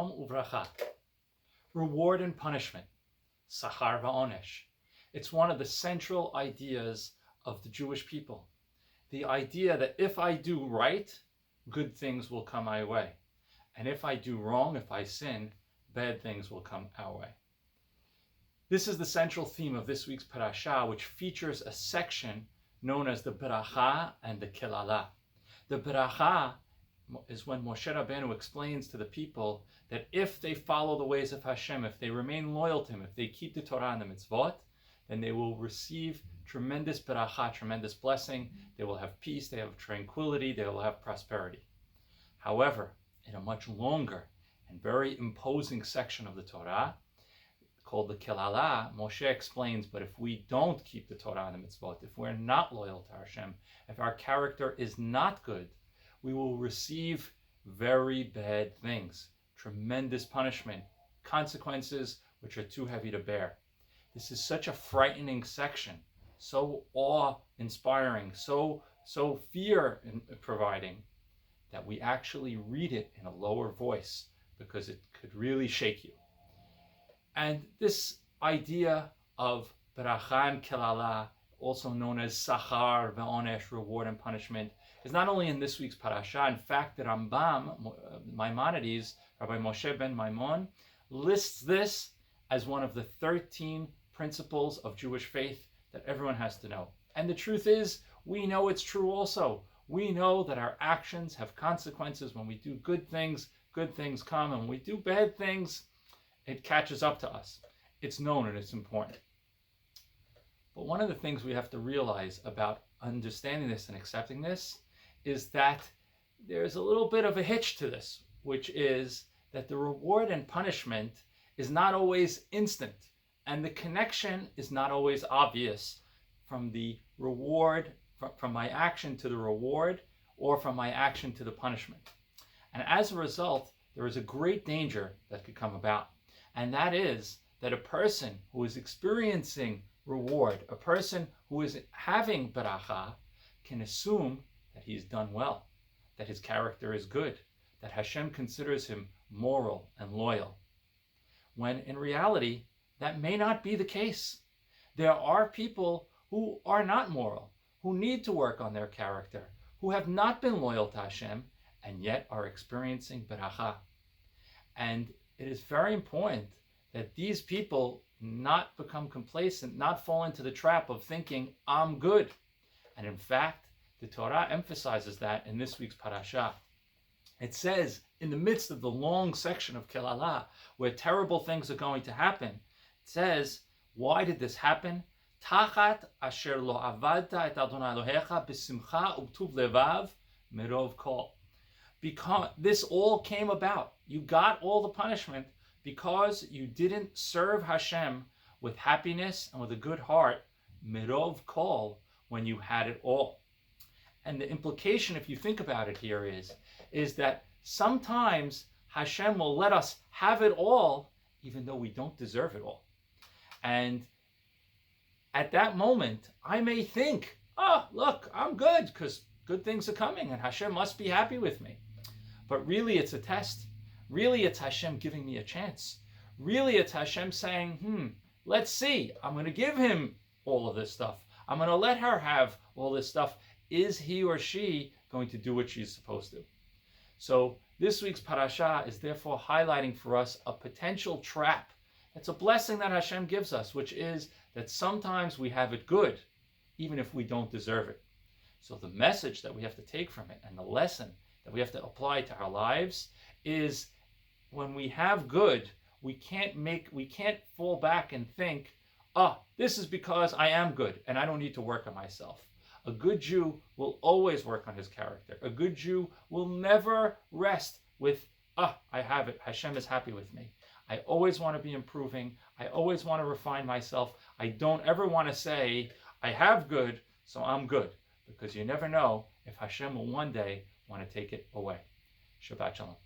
Shalom uvracha. Reward and punishment. Sachar va'onesh. It's one of the central ideas of the Jewish people. The idea that if I do right, good things will come my way. And if I do wrong, if I sin, bad things will come our way. This is the central theme of this week's parasha, which features a section known as the Beracha and the Kelala. The Beracha is when Moshe Rabbeinu explains to the people that if they follow the ways of Hashem, if they remain loyal to Him, if they keep the Torah and the mitzvot, then they will receive tremendous beracha, tremendous blessing. They will have peace, they have tranquility, they will have prosperity. However, in a much longer and very imposing section of the Torah, called the Kelala, Moshe explains, but if we don't keep the Torah and the mitzvot, if we're not loyal to Hashem, if our character is not good, we will receive very bad things, tremendous punishment, consequences which are too heavy to bear. This is such a frightening section, so awe-inspiring, so fear-providing, that we actually read it in a lower voice because it could really shake you. And this idea of beracha and kelala, also known as sachar ve'onesh, reward and punishment, is not only in this week's parasha. In fact, the Rambam, Maimonides, Rabbi Moshe ben Maimon, lists this as one of the 13 principles of Jewish faith that everyone has to know. And the truth is, we know it's true also. We know that our actions have consequences. When we do good things come. And when we do bad things, it catches up to us. It's known and it's important. But one of the things we have to realize about understanding this and accepting this is that there's a little bit of a hitch to this, which is that the reward and punishment is not always instant, and the connection is not always obvious from the reward, from my action to the reward, or from my action to the punishment. And as a result, there is a great danger that could come about, and that is that a person who is experiencing reward, a person who is having beracha, can assume that he's done well, that his character is good, that Hashem considers him moral and loyal. When in reality, that may not be the case. There are people who are not moral, who need to work on their character, who have not been loyal to Hashem, and yet are experiencing beracha. And it is very important that these people not become complacent, not fall into the trap of thinking, I'm good. And in fact, the Torah emphasizes that in this week's parasha. It says, in the midst of the long section of Kelala, where terrible things are going to happen, it says, why did this happen? Tachat asher lo avadta et Adonai Elohecha b'simcha u'b'tuv levav merov kol. Because this all came about. You got all the punishment because you didn't serve Hashem with happiness and with a good heart, merov kol, when you had it all. And the implication, if you think about it here, is that sometimes Hashem will let us have it all, even though we don't deserve it all. And at that moment, I may think, oh, look, I'm good, because good things are coming, and Hashem must be happy with me. But really, it's a test. Really, it's Hashem giving me a chance. Really, it's Hashem saying, let's see. I'm going to give him all of this stuff. I'm going to let her have all this stuff. Is he or she going to do what she's supposed to? So this week's parasha is therefore highlighting for us a potential trap. It's a blessing that Hashem gives us, which is that sometimes we have it good, even if we don't deserve it. So the message that we have to take from it and the lesson that we have to apply to our lives is when we have good, we can't fall back and think, this is because I am good and I don't need to work on myself. A good Jew will always work on his character. A good Jew will never rest with, I have it. Hashem is happy with me. I always want to be improving. I always want to refine myself. I don't ever want to say, I have good, so I'm good. Because you never know if Hashem will one day want to take it away. Shabbat Shalom.